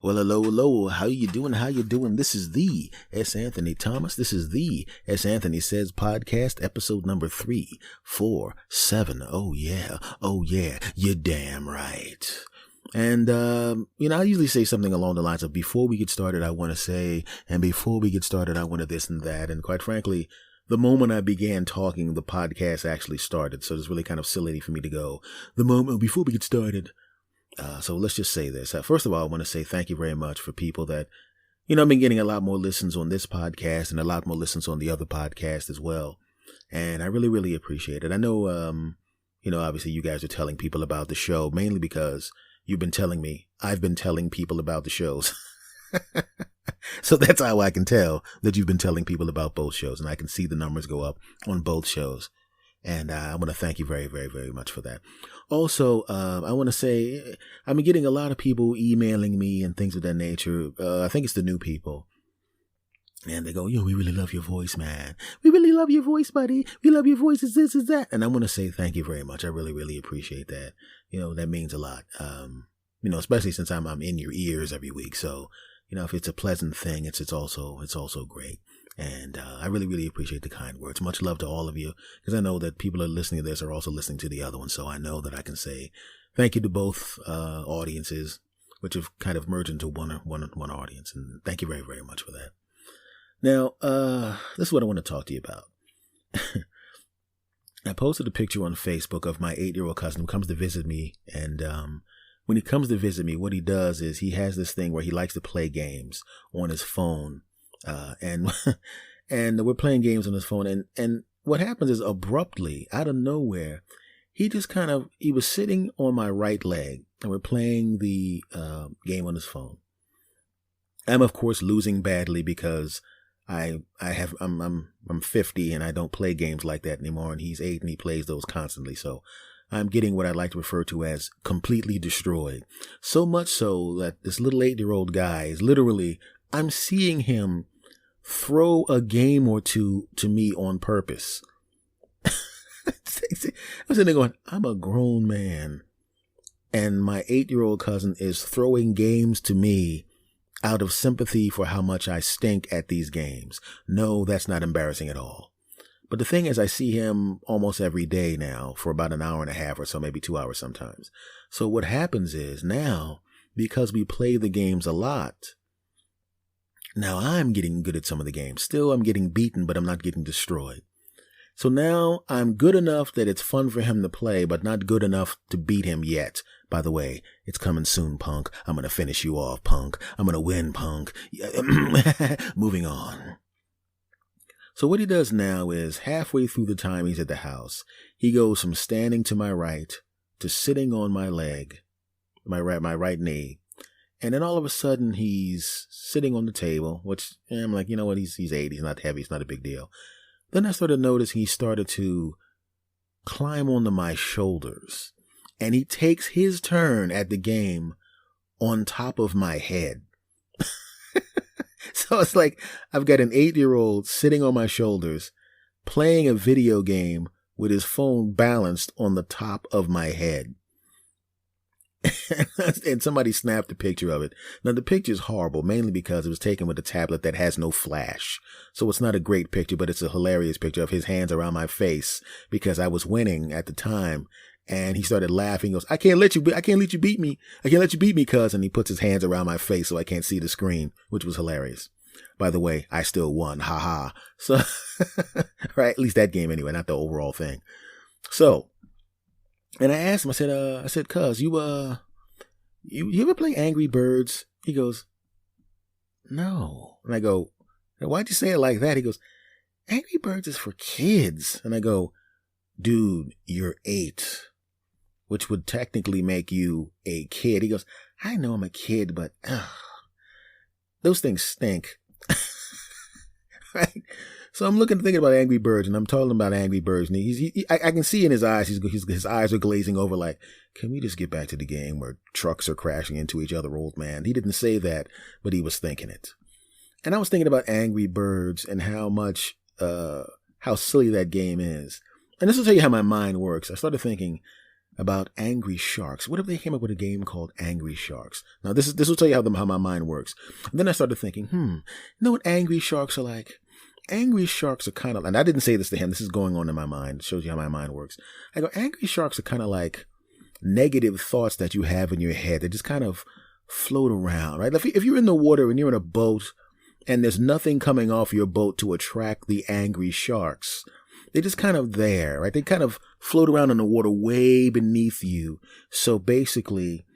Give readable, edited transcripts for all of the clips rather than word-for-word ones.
Well, hello, hello. How you doing? How you doing? This is the S. Anthony Thomas. This is the S. Anthony Says podcast, episode number 347. Oh yeah. Oh yeah. You're damn right. And, I usually say something along the lines of before we get started, I want to say, and before we get started, I want to this and that. And quite frankly, the moment I began talking, the podcast actually started. So it's really kind of silly for me to go, the moment before we get started. So let's just say this. First of all, I want to say thank you very much for people that, I've been getting a lot more listens on this podcast and a lot more listens on the other podcast as well. And I really, really appreciate it. I know, obviously you guys are telling people about the show, mainly because you've been telling me, I've been telling people about the shows. So that's how I can tell that you've been telling people about both shows, and I can see the numbers go up on both shows. And I want to thank you very, very, very much for that. Also, I want to say I've been getting a lot of people emailing me and things of that nature. I think it's the new people. And they go, we really love your voice, man. We really love your voice, buddy. We love your voice. Is this, is that. And I want to say thank you very much. I really, really appreciate that. That means a lot. Especially since I'm in your ears every week. So, if it's a pleasant thing, it's also great. And I really, really appreciate the kind words. Much love to all of you, because I know that people are listening to this are also listening to the other one. So I know that I can say thank you to both audiences, which have kind of merged into one audience. And thank you very, very much for that. Now, this is what I want to talk to you about. I posted a picture on Facebook of my 8-year-old cousin who comes to visit me. And when he comes to visit me, what he does is he has this thing where he likes to play games on his phone. And we're playing games on his phone, and what happens is abruptly, out of nowhere, he was sitting on my right leg, and we're playing the game on his phone. I'm of course losing badly because I'm 50 and I don't play games like that anymore, and he's 8 and he plays those constantly. So I'm getting what I like to refer to as completely destroyed. So much so that this little 8-year-old guy is literally, I'm seeing him throw a game or two to me on purpose. I'm sitting there going, I'm a grown man, and my 8-year-old cousin is throwing games to me out of sympathy for how much I stink at these games. No, that's not embarrassing at all. But the thing is, I see him almost every day now for about an hour and a half or so, maybe 2 hours sometimes. So what happens is now, because we play the games a lot, now I'm getting good at some of the games. Still, I'm getting beaten, but I'm not getting destroyed. So now I'm good enough that it's fun for him to play, but not good enough to beat him yet. By the way, it's coming soon, punk. I'm going to finish you off, punk. I'm going to win, punk. Moving on. So what he does now is halfway through the time he's at the house, he goes from standing to my right to sitting on my leg, my right knee. And then all of a sudden he's sitting on the table, which I'm like, you know what? He's 8. He's not heavy. It's not a big deal. Then I started noticing he started to climb onto my shoulders, and he takes his turn at the game on top of my head. So it's like I've got an 8-year-old sitting on my shoulders playing a video game with his phone balanced on the top of my head. And somebody snapped a picture of it. Now, the picture is horrible, mainly because it was taken with a tablet that has no flash. So it's not a great picture, but it's a hilarious picture of his hands around my face because I was winning at the time. And he started laughing. He goes, I can't let you beat me. I can't let you beat me, cuz. And he puts his hands around my face so I can't see the screen, which was hilarious. By the way, I still won. Ha ha. So, right. At least that game anyway, not the overall thing. So, and I asked him, I said, cuz, you ever play Angry Birds? He goes, no. And I go, why'd you say it like that? He goes, Angry Birds is for kids. And I go, dude, you're 8, which would technically make you a kid. He goes, I know I'm a kid, but those things stink. Right? So I'm thinking about Angry Birds, and I'm telling him about Angry Birds, and I can see in his eyes, his eyes are glazing over like, can we just get back to the game where trucks are crashing into each other, old man? He didn't say that, but he was thinking it. And I was thinking about Angry Birds and how silly that game is. And this will tell you how my mind works. I started thinking, about angry sharks. What if they came up with a game called Angry Sharks? Now, this will tell you how my mind works. And then I started thinking, you know what angry sharks are like? Angry sharks are kind of, and I didn't say this to him, this is going on in my mind. It shows you how my mind works. I go, angry sharks are kind of like negative thoughts that you have in your head that just kind of float around, right? If you're in the water and you're in a boat and there's nothing coming off your boat to attract the angry sharks, they're just kind of there, right? They kind of float around in the water way beneath you. So basically,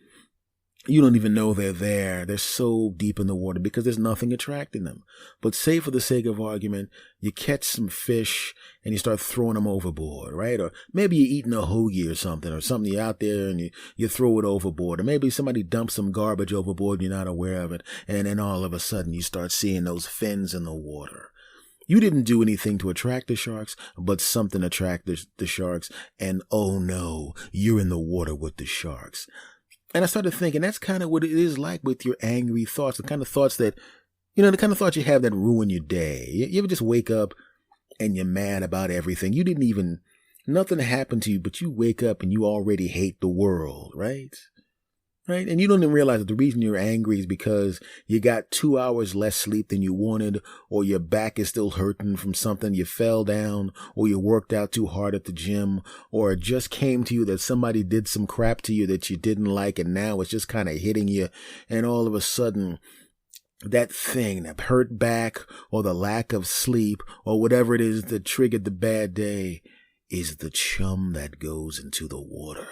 you don't even know they're there. They're so deep in the water because there's nothing attracting them. But say for the sake of argument, you catch some fish and you start throwing them overboard, right? Or maybe you're eating a hoagie or something you're out there and you throw it overboard. Or maybe somebody dumps some garbage overboard and you're not aware of it. And then all of a sudden you start seeing those fins in the water. You didn't do anything to attract the sharks, but something attracted the sharks. And oh no, you're in the water with the sharks. And I started thinking that's kind of what it is like with your angry thoughts, the kind of thoughts that, the kind of thoughts you have that ruin your day. You ever just wake up and you're mad about everything? Nothing happened to you, but you wake up and you already hate the world, right? Right? And you don't even realize that the reason you're angry is because you got 2 hours less sleep than you wanted, or your back is still hurting from something, you fell down, or you worked out too hard at the gym, or it just came to you that somebody did some crap to you that you didn't like, and now it's just kind of hitting you, and all of a sudden, that thing, that hurt back, or the lack of sleep, or whatever it is that triggered the bad day, is the chum that goes into the water.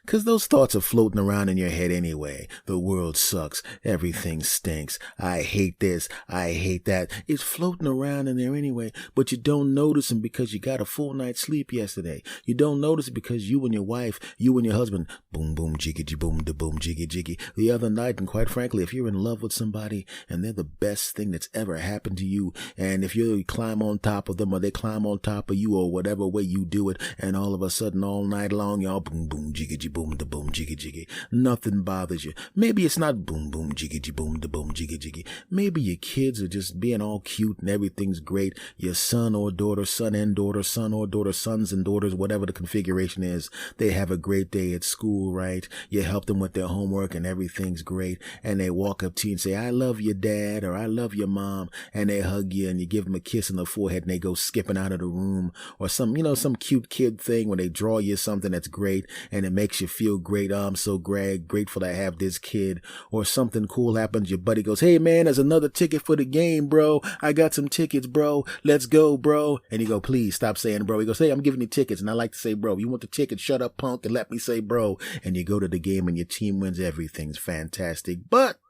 Because those thoughts are floating around in your head anyway. The world sucks. Everything stinks. I hate this. I hate that. It's floating around in there anyway. But you don't notice them because you got a full night's sleep yesterday. You don't notice it because you and your wife, you and your husband, boom, boom, jiggy, boom, da boom, jiggy, jiggy, the other night. And quite frankly, if you're in love with somebody and they're the best thing that's ever happened to you, and if you climb on top of them or they climb on top of you or whatever way you do it, and all of a sudden all night long, y'all boom, boom, jiggy, boom, da boom, jiggy, jiggy. Nothing bothers you. Maybe it's not boom, boom, jiggy, boom, da boom, jiggy, jiggy. Maybe your kids are just being all cute and everything's great. Your son or daughter, son and daughter, son or daughter, sons and daughters, whatever the configuration is, they have a great day at school, right? You help them with their homework and everything's great. And they walk up to you and say, I love your dad, or I love your mom. And they hug you and you give them a kiss on the forehead and they go skipping out of the room, or some cute kid thing where they draw you something that's great and it makes you feel great. Oh, I'm so grateful to have this kid. Or something cool happens. Your buddy goes, hey man, there's another ticket for the game, bro. I got some tickets, bro. Let's go, bro. And you go, please stop saying bro. He goes, hey, I'm giving you tickets. And I like to say bro. You want the ticket? Shut up, punk, and let me say bro. And you go to the game and your team wins. Everything's fantastic. But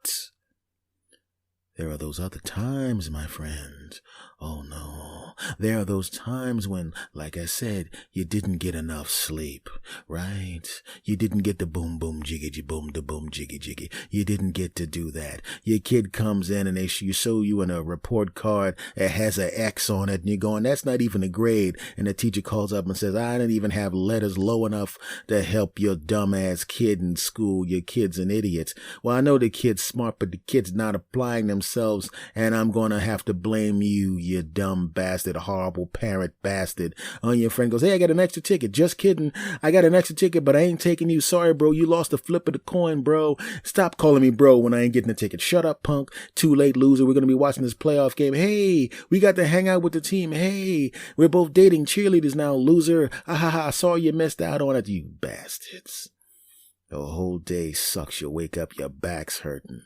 there are those other times, my friend. Oh no. There are those times when, like I said, you didn't get enough sleep, right? You didn't get the boom, boom, jiggy, boom, the boom, jiggy, jiggy. You didn't get to do that. Your kid comes in and they show you in a report card, it has an X on it, and you're going, that's not even a grade. And the teacher calls up and says, I didn't even have letters low enough to help your dumbass kid in school. Your kid's an idiot. Well, I know the kid's smart, but the kid's not applying themselves, and I'm going to have to blame you, you dumb bastard, horrible parent bastard. And your friend goes, hey, I got an extra ticket. Just kidding. I got an extra ticket, but I ain't taking you. Sorry, bro. You lost the flip of the coin, bro. Stop calling me bro when I ain't getting a ticket. Shut up, punk. Too late, loser. We're going to be watching this playoff game. Hey, we got to hang out with the team. Hey, we're both dating cheerleaders now, loser. Ah, ha, ha. I saw you missed out on it, you bastards. The whole day sucks. You wake up, your back's hurting.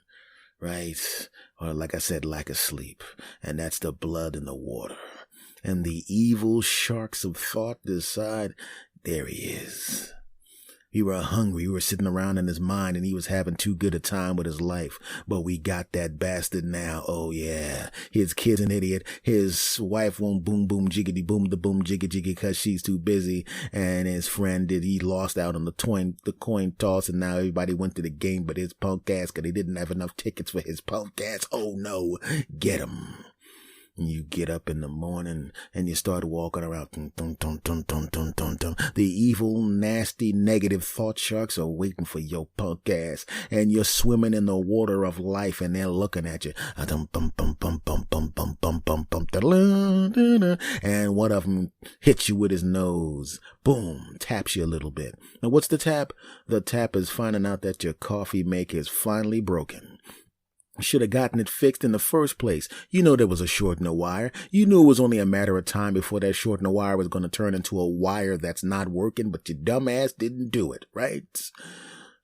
Right? Or like I said, lack of sleep. And that's the blood in the water. And the evil sharks of thought decide, there he is. We were hungry. We were sitting around in his mind and he was having too good a time with his life. But we got that bastard now. Oh yeah. His kid's an idiot. His wife won't boom boom jiggity boom the boom jiggy jiggy because she's too busy. And his friend he lost out on the coin toss, and now everybody went to the game but his punk ass because he didn't have enough tickets for his punk ass. Oh no. Get him. And you get up in the morning and you start walking around. Dun, dun, dun, dun, dun, dun, dun, dun. The evil, nasty, negative thought sharks are waiting for your punk ass. And you're swimming in the water of life and they're looking at you. And one of them hits you with his nose. Boom, taps you a little bit. Now what's the tap? The tap is finding out that your coffee maker is finally broken. Should have gotten it fixed in the first place. You know there was a short in the wire. You knew it was only a matter of time before that short in the wire was going to turn into a wire that's not working, but your dumb ass didn't do it, right?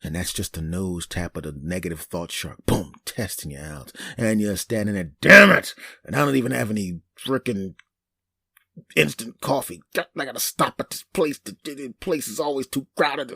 And that's just the nose tap of the negative thought shark. Boom, testing you out. And you're standing there, damn it! And I don't even have any frickin' instant coffee. I gotta stop at this place. The place is always too crowded.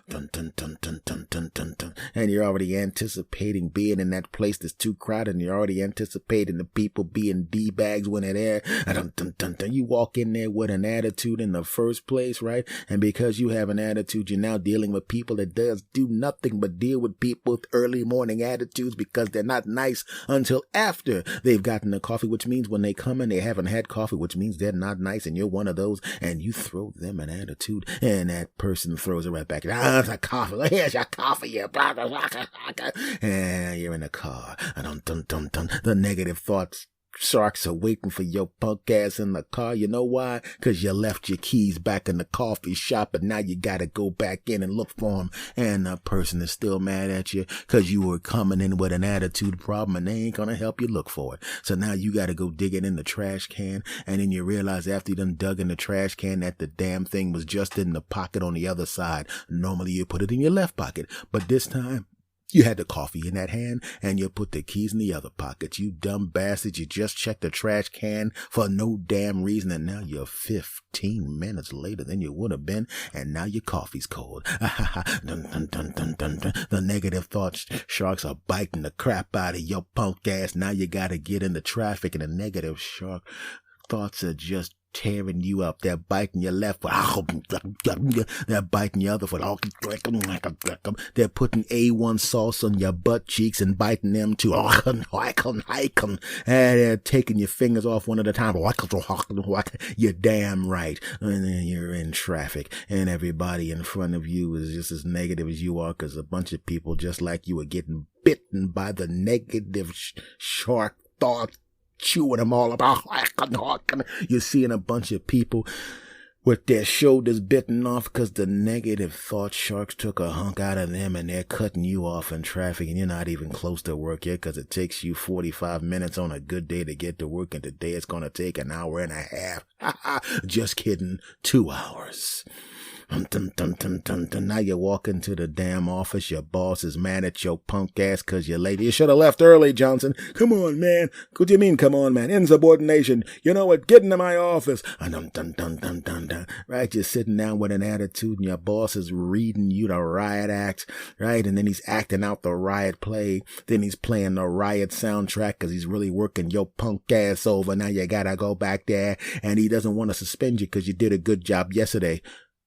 Dun, dun, dun, dun, dun, dun, dun, dun. And you're already anticipating being in that place that's too crowded, and you're already anticipating the people being D-bags when they're there. Dun, dun, dun, dun. You walk in there with an attitude in the first place, right? And because you have an attitude, you're now dealing with people that do nothing but deal with people with early morning attitudes because they're not nice until after they've gotten the coffee, which means when they come in, they haven't had coffee, which means they're not nice, and you're one of those, and you throw them an attitude, and that person throws it right back. It's a coffee. Here's your coffee, you blah, blah, blah, blah. And you're in the car. Dun, dun, dun, dun. The negative thoughts sharks are waiting for your punk ass in the car. You know why? Because you left your keys back in the coffee shop, and now you gotta go back in and look for them. And the person is still mad at you because you were coming in with an attitude problem, and they ain't gonna help you look for it. So now you gotta go dig it in the trash can, and then you realize after you done dug in the trash can that the damn thing was just in the pocket on the other side. Normally you put it in your left pocket, but this time you had the coffee in that hand, and you put the keys in the other pocket. You dumb bastard. You just checked the trash can for no damn reason, and now you're 15 minutes later than you would have been, and now your coffee's cold. Dun, dun, dun, dun, dun, dun. The negative thought sharks are biting the crap out of your punk ass. Now you gotta get in the traffic, and the negative shark thoughts are just tearing you up. They're biting your left foot. They're biting your other foot. They're putting A1 sauce on your butt cheeks and biting them too. And they're taking your fingers off one at a time. You're damn right. And then you're in traffic, and everybody in front of you is just as negative as you are, because a bunch of people just like you are getting bitten by the negative shark thought, chewing them all about. You're seeing a bunch of people with their shoulders bitten off because the negative thought sharks took a hunk out of them, and they're cutting you off in traffic, and you're not even close to work yet because it takes you 45 minutes on a good day to get to work, and today it's going to take an hour and a half. Just kidding, 2 hours. Dun, dun, dun, dun, dun. Now you walk into the damn office. Your boss is mad at your punk ass because you're late. You should have left early, Johnson. Come on, man. What do you mean, come on, man? Insubordination. You know what? Get into my office. Dun, dun, dun, dun, dun, dun. Right? You're sitting down with an attitude, and your boss is reading you the riot act, right? And then he's acting out the riot play. Then he's playing the riot soundtrack because he's really working your punk ass over. Now you gotta go back there, and he doesn't want to suspend you because you did a good job yesterday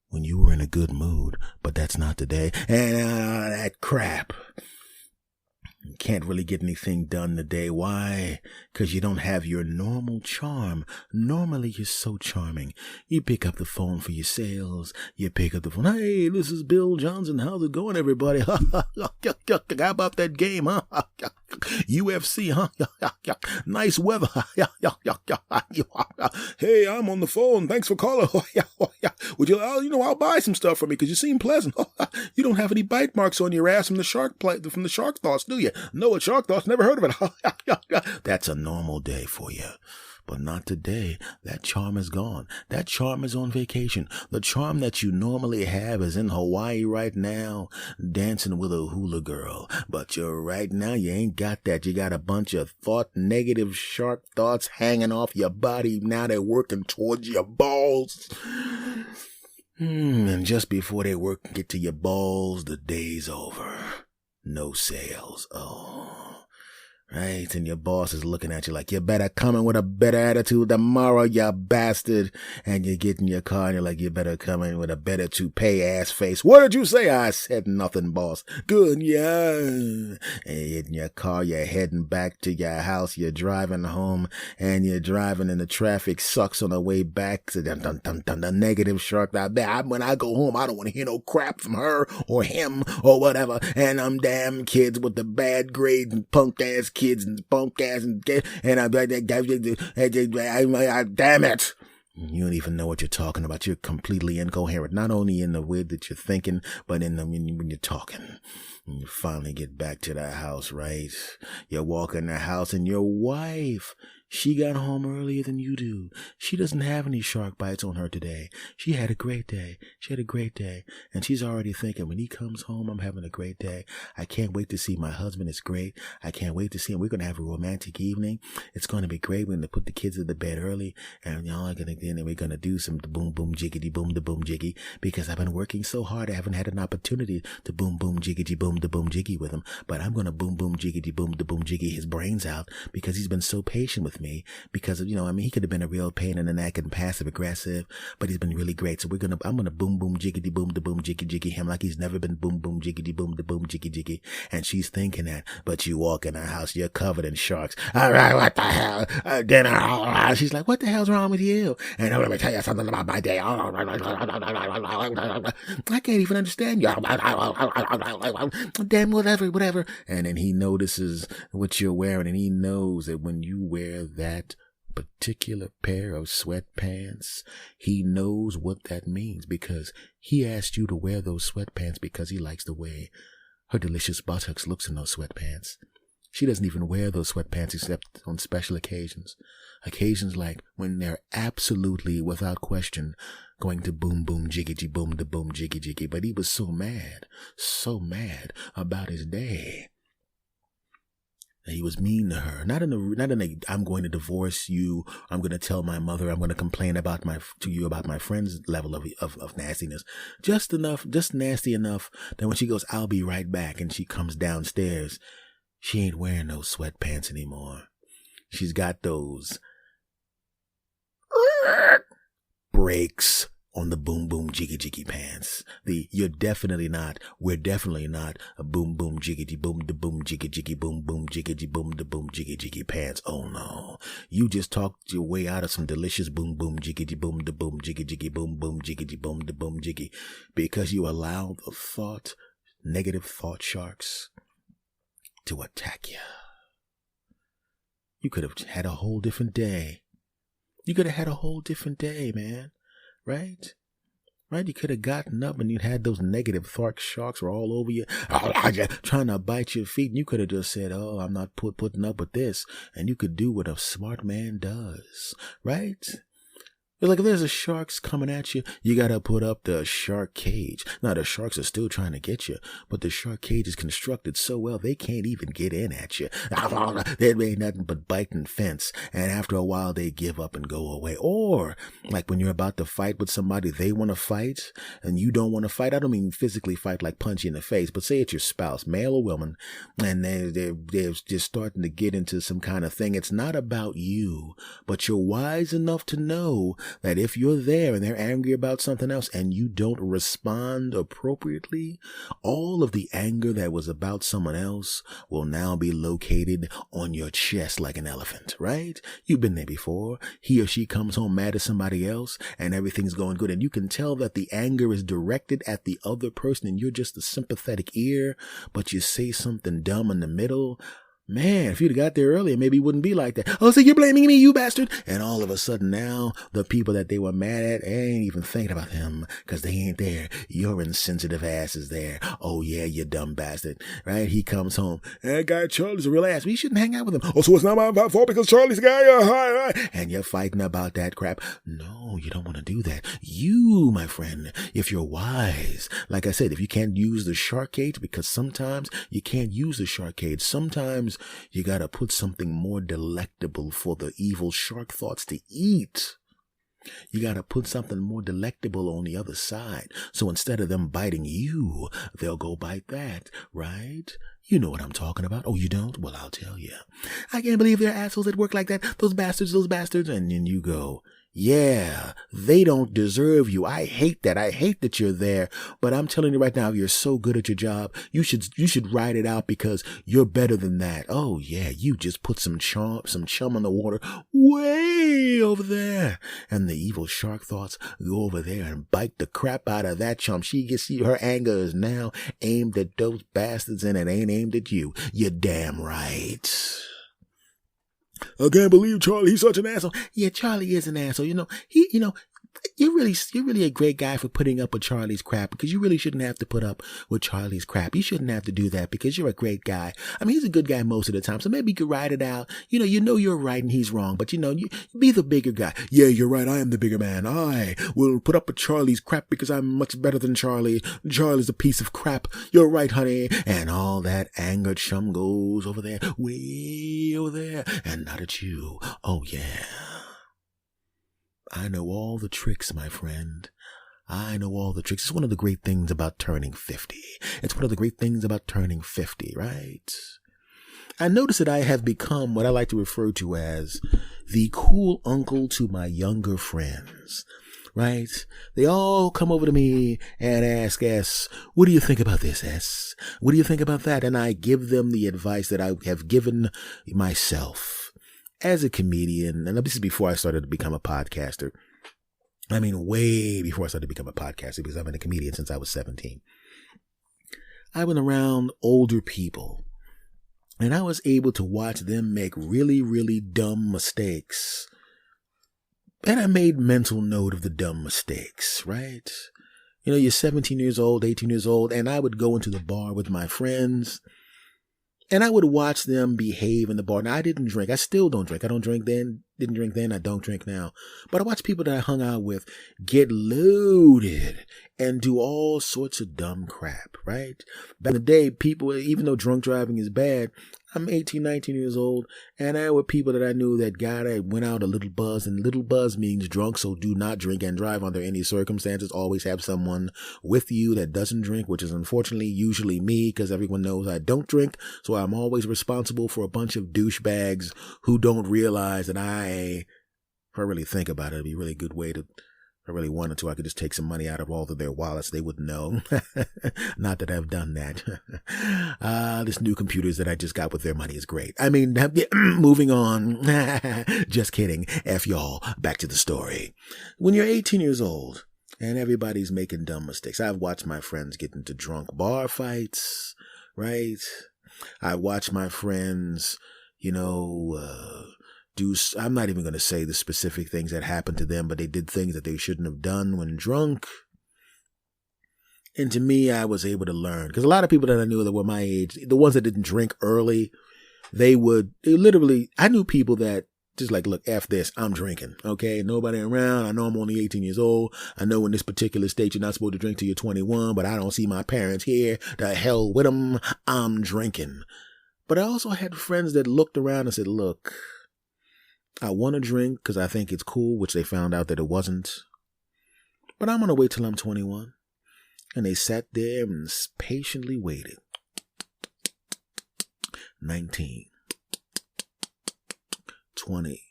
when you were in a good mood, but that's not today. And that crap. You can't really get anything done today. Why? Because you don't have your normal charm. Normally, you're so charming. You pick up the phone for your sales. You pick up the phone. Hey, this is Bill Johnson. How's it going, everybody? How about that game, huh? UFC, huh? Nice weather. Hey, I'm on the phone. Thanks for calling. Would you, I'll buy some stuff for me because you seem pleasant. You don't have any bite marks on your ass from the shark thoughts, do you? No, it's shark thoughts. Never heard of it. That's a normal day for you. But not today. That charm is gone. That charm is on vacation. The charm that you normally have is in Hawaii right now, dancing with a hula girl. But right now, you ain't got that. You got a bunch of negative shark thoughts hanging off your body. Now they're working towards your balls. And just before they get to your balls, the day's over. No sales. Oh. right? And your boss is looking at you like, you better come in with a better attitude tomorrow, you bastard. And you get in your car and you're like, you better come in with a better toupee ass face. What did you say? I said nothing, boss. Good, yeah. And you get in your car, you're heading back to your house, you're driving home, and you're driving and the traffic sucks on the way back. So the negative shark out there. When I go home, I don't want to hear no crap from her or him or whatever. And them damn kids with the bad grades and punk ass kids and punk ass and I'm like, damn it. You don't even know what you're talking about. You're completely incoherent, not only in the way that you're thinking, but when you're talking. And you finally get back to the house, right? You walk in the house and your wife, she got home earlier than you do. She doesn't have any shark bites on her today. She had a great day. And she's already thinking, when he comes home, I'm having a great day. I can't wait to see my husband. It's great. I can't wait to see him. We're going to have a romantic evening. It's going to be great. We're going to put the kids to bed early. And we're going to do some boom, boom, jiggity, boom, the boom, jiggy. Because I've been working so hard. I haven't had an opportunity to boom, boom, jiggity, boom, the boom, jiggy with him. But I'm going to boom, boom, jiggity, boom, the boom, jiggy his brains out because he's been so patient with me because of, he could have been a real pain in the neck and passive aggressive, but he's been really great. So I'm going to boom, boom, jiggity, boom, the boom, jiggy, jiggy him like he's never been boom, boom, jiggity, boom, the boom, jiggy, jiggy. And she's thinking that, but you walk in her house, you're covered in sharks. All right, what the hell? Dinner. She's like, what the hell's wrong with you? And let me tell you something about my day. I can't even understand you. Damn, whatever. And then he notices what you're wearing, and he knows that when you wear that particular pair of sweatpants, he knows what that means because he asked you to wear those sweatpants because he likes the way her delicious buttocks looks in those sweatpants. She doesn't even wear those sweatpants except on special occasions. Occasions like when they're absolutely, without question, going to boom, boom, jiggity, boom, the boom, jiggy, jiggy. But he was so mad about his day. He was mean to her. Not in a I'm going to divorce you, I'm going to tell my mother, I'm going to complain about my friend's level of nastiness. Just nasty enough that when she goes, I'll be right back, and she comes downstairs, she ain't wearing those sweatpants anymore. She's got those brakes on the boom boom jiggy jiggy pants. We're definitely not a boom boom jiggity boom the boom jiggy jiggy boom boom jiggity boom the boom jiggy jiggy pants. Oh no. You just talked your way out of some delicious boom boom jiggity boom the boom jiggy jiggy boom boom jiggity boom the boom jiggy because you allow the negative thought sharks to attack you. You could have had a whole different day. Man. Right? You could have gotten up and you'd had those negative thought sharks were all over you, trying to bite your feet. And you could have just said, oh, I'm not putting up with this. And you could do what a smart man does. Right? It's like if there's a shark's coming at you, you got to put up the shark cage. Now, the sharks are still trying to get you, but the shark cage is constructed so well they can't even get in at you. There ain't nothing but biting fence, and after a while they give up and go away. Or, like when you're about to fight with somebody, they want to fight, and you don't want to fight. I don't mean physically fight like punch you in the face, but say it's your spouse, male or woman, and they're just starting to get into some kind of thing. It's not about you, but you're wise enough to know that if you're there and they're angry about something else and you don't respond appropriately, all of the anger that was about someone else will now be located on your chest like an elephant, right? You've been there before. He or she comes home mad at somebody else and everything's going good. And you can tell that the anger is directed at the other person and you're just a sympathetic ear, but you say something dumb in the middle. Man, if you'd have got there earlier, maybe it wouldn't be like that. Oh, so you're blaming me, you bastard. And all of a sudden now, the people that they were mad at ain't even thinking about them because they ain't there. Your insensitive ass is there. Oh, yeah, you dumb bastard. Right? He comes home. That guy Charlie's a real ass. We shouldn't hang out with him. Oh, so it's not my fault because Charlie's a guy. And you're fighting about that crap. No, you don't want to do that. You, my friend, if you're wise, like I said, if you can't use the shark cage, because sometimes you can't use the shark cage. Sometimes you gotta put something more delectable for the evil shark thoughts to eat. You got to put something more delectable on the other side. So instead of them biting you, they'll go bite that, right? You know what I'm talking about. Oh, you don't? Well, I'll tell you. I can't believe there are assholes that work like that. Those bastards. And then you go, yeah, they don't deserve you. I hate that. I hate that you're there. But I'm telling you right now, you're so good at your job. You should ride it out because you're better than that. Oh yeah, you just put some chum in the water way over there. And the evil shark thoughts go over there and bite the crap out of that chum. Her anger is now aimed at those bastards and it ain't aimed at you. You're damn right. I can't believe Charlie, he's such an asshole. Yeah, Charlie is an asshole. You're really a great guy for putting up with Charlie's crap because you really shouldn't have to put up with Charlie's crap. You shouldn't have to do that because you're a great guy. I mean, he's a good guy most of the time, so maybe you could ride it out. You know you're right and he's wrong, but you be the bigger guy. Yeah, you're right. I am the bigger man. I will put up with Charlie's crap because I'm much better than Charlie. Charlie's a piece of crap. You're right, honey. And all that anger chum goes over there, way over there, and not at you. Oh, yeah. I know all the tricks, my friend. I know all the tricks. It's one of the great things about turning 50. It's one of the great things about turning 50, right? I notice that I have become what I like to refer to as the cool uncle to my younger friends, right? They all come over to me and ask S, what do you think about this, S? What do you think about that? And I give them the advice that I have given myself. As a comedian, and this is before I started to become a podcaster. I mean, way before I started to become a podcaster because I've been a comedian since I was 17. I went around older people and I was able to watch them make really, really dumb mistakes. And I made mental note of the dumb mistakes, right? You're 17 years old, 18 years old, and I would go into the bar with my friends. And I would watch them behave in the bar. Now, I didn't drink. I still don't drink. I don't drink then, didn't drink then, I don't drink now. But I watch people that I hung out with get loaded and do all sorts of dumb crap, right? Back in the day, people, even though drunk driving is bad, I'm 18, 19 years old, and there were people that I knew that went out a little buzz, and little buzz means drunk, so do not drink and drive under any circumstances. Always have someone with you that doesn't drink, which is unfortunately usually me, because everyone knows I don't drink, so I'm always responsible for a bunch of douchebags who don't realize that if I really think about it, it'd be a really good way to, if I really wanted to, I could just take some money out of all of their wallets. They wouldn't know. Not that I've done that. This new computers that I just got with their money is great. I mean, moving on. Just kidding. F y'all. Back to the story. When you're 18 years old and everybody's making dumb mistakes, I've watched my friends get into drunk bar fights, right? I watch my friends, I'm not even going to say the specific things that happened to them, but they did things that they shouldn't have done when drunk. And to me, I was able to learn, because a lot of people that I knew that were my age, the ones that didn't drink early, I knew people that just like, look, F this, I'm drinking. Okay. Nobody around. I know I'm only 18 years old. I know in this particular state, you're not supposed to drink till you're 21, but I don't see my parents here. The hell with them. I'm drinking. But I also had friends that looked around and said, look, I want to drink because I think it's cool, which they found out that it wasn't. But I'm going to wait till I'm 21. And they sat there and patiently waited. 19. 20.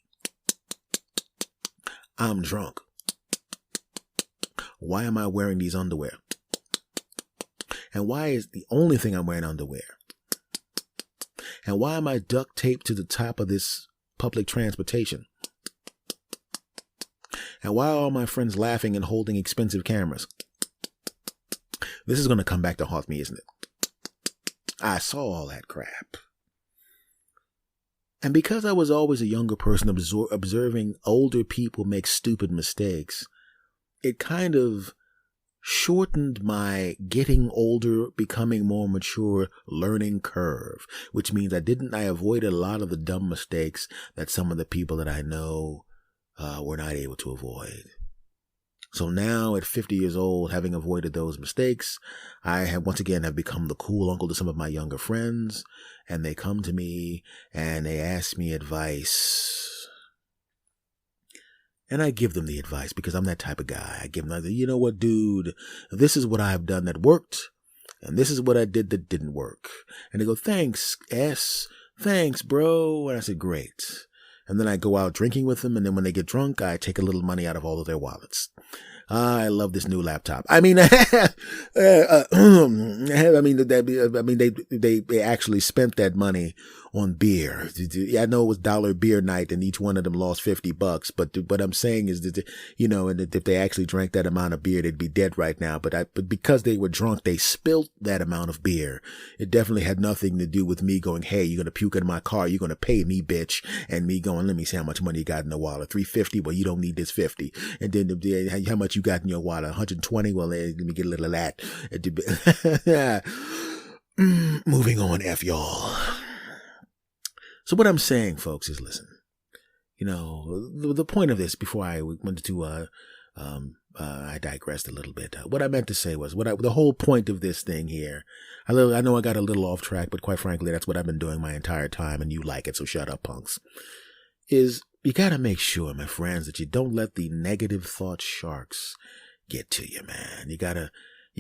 I'm drunk. Why am I wearing these underwear? And why is the only thing I'm wearing underwear? And why am I duct taped to the top of this public transportation? And why are all my friends laughing and holding expensive cameras? This is going to come back to haunt me, isn't it? I saw all that crap. And because I was always a younger person observing older people make stupid mistakes, it kind of shortened my getting older, becoming more mature learning curve, which means I avoided a lot of the dumb mistakes that some of the people that I know were not able to avoid. So now at 50 years old, having avoided those mistakes, I have once again have become the cool uncle to some of my younger friends, and they come to me and they ask me advice. And I give them the advice because I'm that type of guy. I give them, you know what, dude, this is what I've done that worked. And this is what I did that didn't work. And they go, thanks, S. Thanks, bro. And I said, great. And then I go out drinking with them. And then when they get drunk, I take a little money out of all of their wallets. I love this new laptop. I mean, they actually spent that money on beer. I know it was $1 beer night and each one of them lost $50, but what I'm saying is that, and if they actually drank that amount of beer, they'd be dead right now. But because they were drunk, they spilled that amount of beer. It definitely had nothing to do with me going, hey, you're going to puke in my car. You're going to pay me, bitch. And me going, let me see how much money you got in the wallet. $350. Well, you don't need this 50. And then how much you got in your wallet? 120. Well, let me get a little of that. Moving on, F y'all. So what I'm saying, folks, is listen, the point of this, before I went to, I digressed a little bit. What I meant to say was the whole point of this thing here. I know I got a little off track, but quite frankly, that's what I've been doing my entire time, and you like it, so shut up, punks. Is you got to make sure, my friends, that you don't let the negative thought sharks get to you, man. You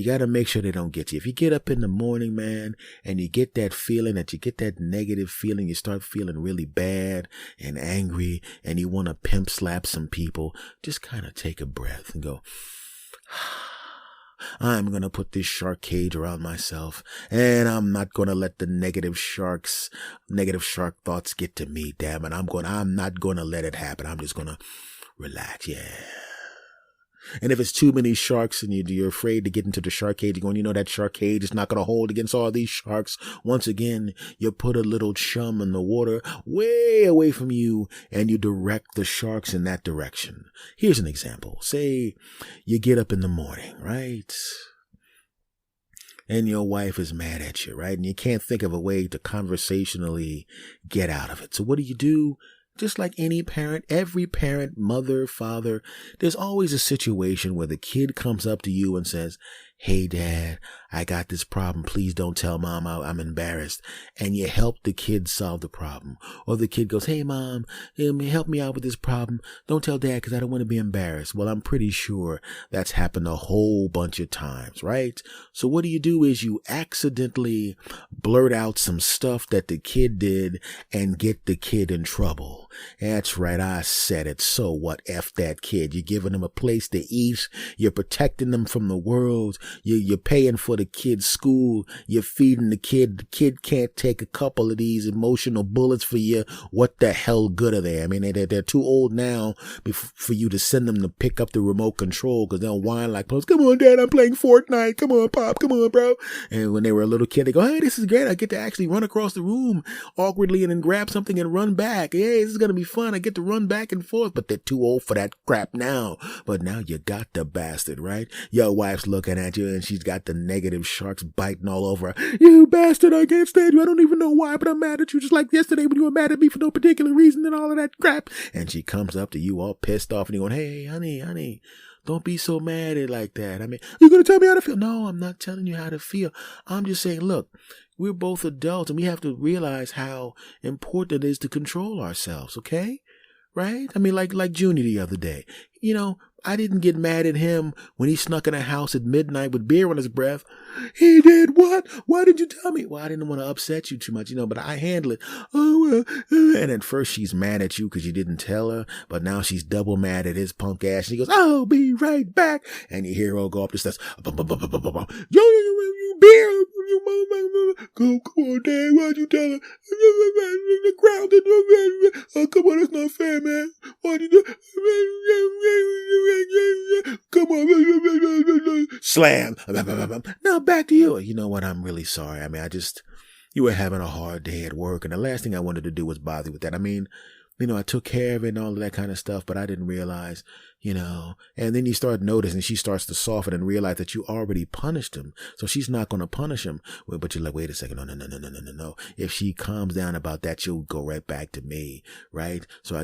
gotta make sure they don't get you. If you get up in the morning, man, and you get that feeling, that you get that negative feeling, you start feeling really bad and angry, and you want to pimp slap some people, just kind of take a breath and go, I'm going to put this shark cage around myself, and I'm not going to let the negative shark thoughts get to me, damn it. I'm not going to let it happen. I'm just going to relax. Yeah. And if it's too many sharks and you're afraid to get into the shark cage, you're going, that shark cage is not going to hold against all these sharks. Once again, you put a little chum in the water way away from you and you direct the sharks in that direction. Here's an example. Say you get up in the morning, right? And your wife is mad at you, right? And you can't think of a way to conversationally get out of it. So what do? Just like any parent, every parent, mother, father, there's always a situation where the kid comes up to you and says, hey, Dad, I got this problem. Please don't tell Mom. I'm embarrassed. And you help the kid solve the problem. Or the kid goes, hey, Mom, help me out with this problem. Don't tell Dad because I don't want to be embarrassed. Well, I'm pretty sure that's happened a whole bunch of times, right? So what you is you accidentally blurt out some stuff that the kid did and get the kid in trouble. That's right. I said it. So what? F that kid. You're giving them a place to eat. You're protecting them from the world. You're paying for the kid's school. You're feeding the kid. The kid can't take a couple of these emotional bullets for you. What the hell good are they? I mean, they're too old now for you to send them to pick up the remote control because they'll whine like, come on, Dad, I'm playing Fortnite. Come on, Pop. Come on, bro. And when they were a little kid, they go, hey, this is great. I get to actually run across the room awkwardly and then grab something and run back. Hey, this is going to be fun. I get to run back and forth, but they're too old for that crap now. But now you got the bastard, right? Your wife's looking at you and she's got the negative sharks biting all over her. You bastard, I can't stand you. I don't even know why, but I'm mad at you just like yesterday when you were mad at me for no particular reason and all of that crap. And she comes up to you all pissed off and you're going, hey, honey, don't be so mad at like that. I mean, you're going to tell me how to feel? No, I'm not telling you how to feel. I'm just saying, look, we're both adults and we have to realize how important it is to control ourselves, okay? Right? I mean, like Junior the other day. I didn't get mad at him when he snuck in a house at midnight with beer on his breath. He did what? Why did you tell me? Well, I didn't want to upset you too much, but I handle it. Oh, well. And at first she's mad at you because you didn't tell her, but now she's double mad at his punk ass. She goes, I'll be right back. And you hear her go up the steps. You beer. Come on, Dad. Why'd you tell her? The crowd. Oh, come on. That's not fair, man. Why'd you do? Come on. Slam. Now back to you. You know what? I'm really sorry. I mean, you were having a hard day at work, and the last thing I wanted to do was bother you with that. I mean, I took care of it and all of that kind of stuff, but I didn't realize, and then you start noticing she starts to soften and realize that you already punished him. So she's not going to punish him. But you're like, wait a second. No. If she calms down about that, she'll go right back to me. Right. So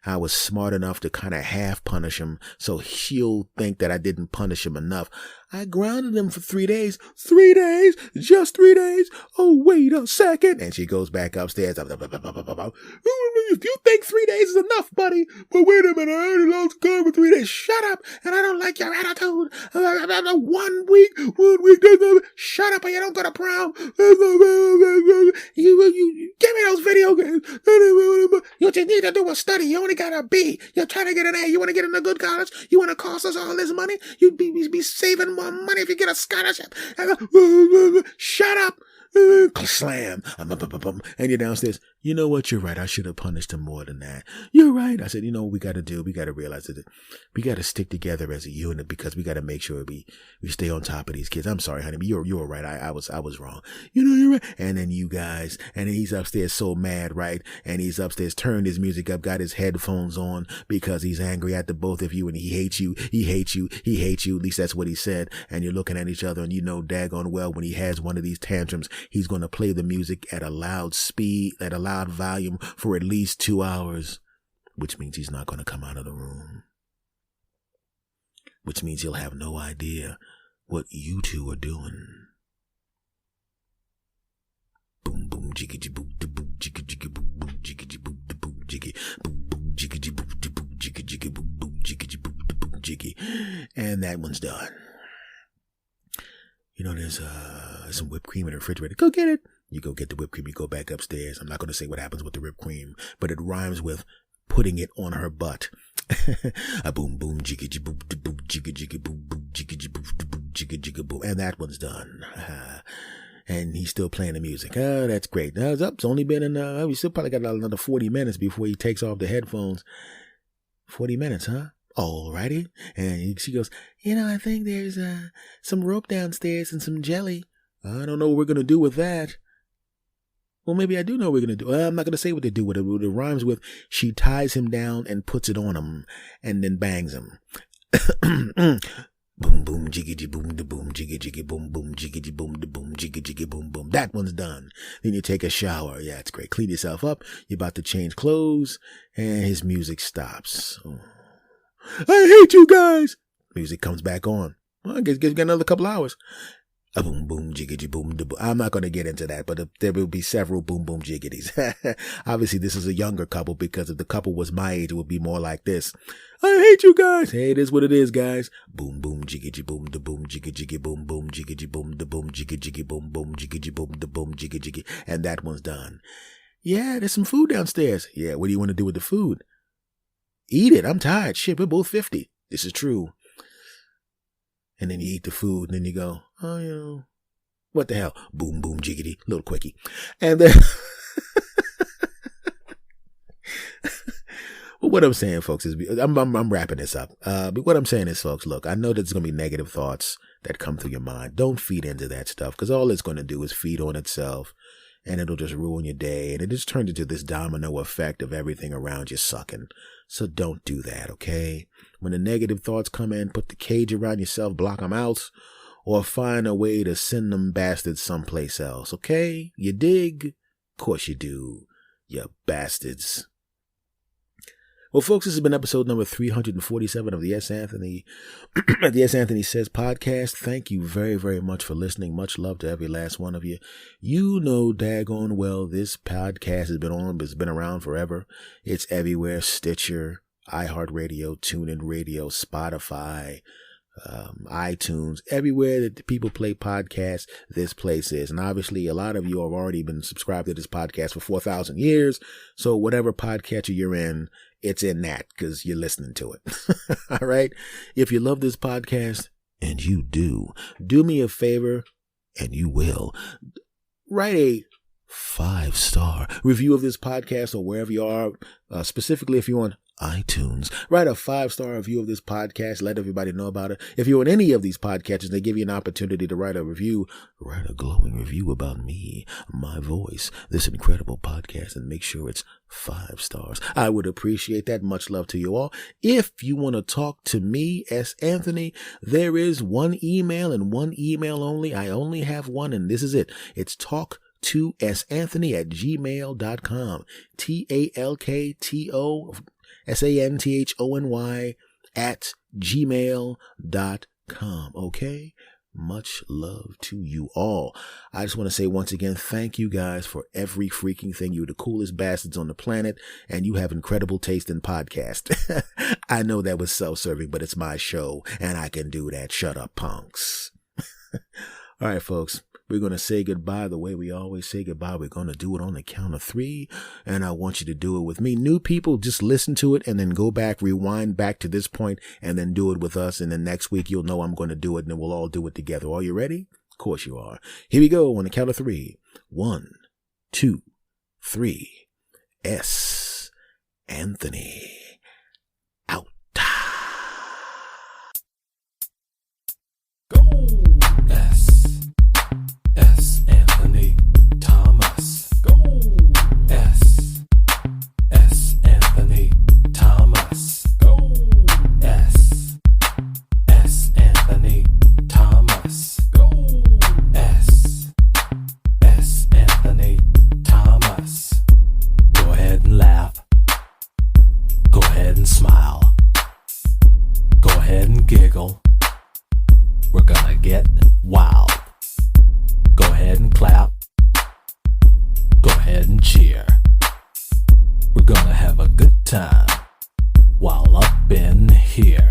I was smart enough to kind of half punish him so she'll think that I didn't punish him enough. I grounded him for 3 days. 3 days? Just 3 days? Oh, wait a second. And she goes back upstairs. You think 3 days is enough, buddy? But wait a minute, I already lost God for 3 days. Shut up, and I don't like your attitude. 1 week, shut up, or you don't go to prom. You give me those video games. You just need to do a study. You only got a B. You're trying to get an A. You want to get in a good college? You want to cost us all this money? You'd be saving more money if you get a scholarship. Shut up. Slam. And you're downstairs. You know what? You're right. I should have punished him more than that. You're right. I said, you know what we got to do? We got to realize that we got to stick together as a unit because we got to make sure we stay on top of these kids. I'm sorry, honey, but you're right. I was wrong. You know, you're right. And then you guys, and then he's upstairs so mad, right? And he's upstairs, turned his music up, got his headphones on because he's angry at the both of you and he hates you. He hates you. He hates you. At least that's what he said. And you're looking at each other and you know daggone well when he has one of these tantrums, he's going to play the music at a loud speed, at a loud volume for at least 2 hours, which means he's not going to come out of the room, which means he'll have no idea what you two are doing. Boom, boom, jiggy, boom, boom, jiggy, boom, boom, jiggy, boom, boom, jiggy, boom, boom, jiggy, boom, boom, jiggy, boom, boom, jiggy, boom, boom, jiggy, and that one's done. You know, there's some whipped cream in the refrigerator. Go get it. You go get the whipped cream. You go back upstairs. I'm not going to say what happens with the whipped cream, but it rhymes with putting it on her butt. A boom, boom, jiggy, boom, boom, jiggy, boom, boom, jiggy, boom, boom, jiggy, boom. And that one's done. And he's still playing the music. Oh, that's great. Now it's up. It's only been we still probably got another 40 minutes before he takes off the headphones. 40 minutes, huh? Alrighty. And she goes, you know, I think there's some rope downstairs and some jelly. I don't know what we're going to do with that. Well, maybe I do know what we're going to do. I'm not going to say what they do with it. It rhymes with she ties him down and puts it on him and then bangs him. Boom, boom, jiggy, boom, da boom, jiggy, boom, boom, jiggy, boom, da boom, jiggy, boom, boom. That one's done. Then you take a shower. Yeah, it's great. Clean yourself up. You're about to change clothes and his music stops. Oh. I hate you guys. Music comes back on. Well, I guess get another couple hours. A boom, boom, jiggity, boom, da boom. I'm not going to get into that, but there will be several boom, boom, jiggities. Obviously, this is a younger couple because if the couple was my age, it would be more like this. I hate you guys. Hey, it is what it is, guys. Boom, boom, jiggity, boom, da boom, jiggy, boom, boom, jiggity, boom, da boom, jiggy, boom, boom, jiggy, boom, da boom, jiggy. And that one's done. Yeah, there's some food downstairs. Yeah, what do you want to do with the food? Eat it. I'm tired. Shit, we're both 50. This is true. And then you eat the food, and then you go, oh, you know, what the hell? Boom, boom, jiggity, little quickie. And then, well, what I'm saying, folks, is I'm wrapping this up. But what I'm saying is, folks, look, I know there's going to be negative thoughts that come through your mind. Don't feed into that stuff, because all it's going to do is feed on itself, and it'll just ruin your day, and it just turns into this domino effect of everything around you sucking. So don't do that, okay? When the negative thoughts come in, put the cage around yourself, block them out, or find a way to send them bastards someplace else, okay? You dig? Of course you do, you bastards. Well, folks, this has been episode number 347 of the S. Anthony Says podcast. Thank you very, very much for listening. Much love to every last one of you. You know daggone well this podcast has been around forever. It's everywhere. Stitcher, iHeartRadio, TuneIn Radio, Spotify, iTunes, everywhere that people play podcasts, this place is. And obviously a lot of you have already been subscribed to this podcast for 4,000 years. So whatever podcatcher you're in, it's in that because you're listening to it. All right. If you love this podcast, and you do me a favor, and you will, write a 5-star review of this podcast or wherever you are, specifically if you're on iTunes. Write a 5-star review of this podcast. Let everybody know about it. If you're on any of these podcasters, they give you an opportunity to write a review. Write a glowing review about me, my voice, this incredible podcast, and make sure it's 5 stars. I would appreciate that. Much love to you all. If you want to talk to me, S. Anthony, there is one email and one email only. I only have one, and this is it. It's talktosanthony@gmail.com. TalktoSanthony@gmail.com. Okay? Much love to you all. I just want to say once again, thank you guys for every freaking thing. You're the coolest bastards on the planet, and you have incredible taste in podcast. I know that was self-serving, but it's my show, and I can do that. Shut up, punks. All right, folks. We're going to say goodbye the way we always say goodbye. We're going to do it on the count of 3, and I want you to do it with me. New people, just listen to it and then go back, rewind back to this point, and then do it with us. And then next week, you'll know I'm going to do it, and then we'll all do it together. Are you ready? Of course you are. Here we go on the count of 3. 1, 2, 3. S. Anthony. Out. Go! S. Anthony Thomas. Go! S. Anthony Thomas. Go! S. Anthony Thomas. Go! S. Anthony Thomas. Go ahead and laugh. Go ahead and smile. Go ahead and giggle. We're gonna get wild. Go ahead and clap. Go ahead and cheer. We're gonna have a good time while up in here.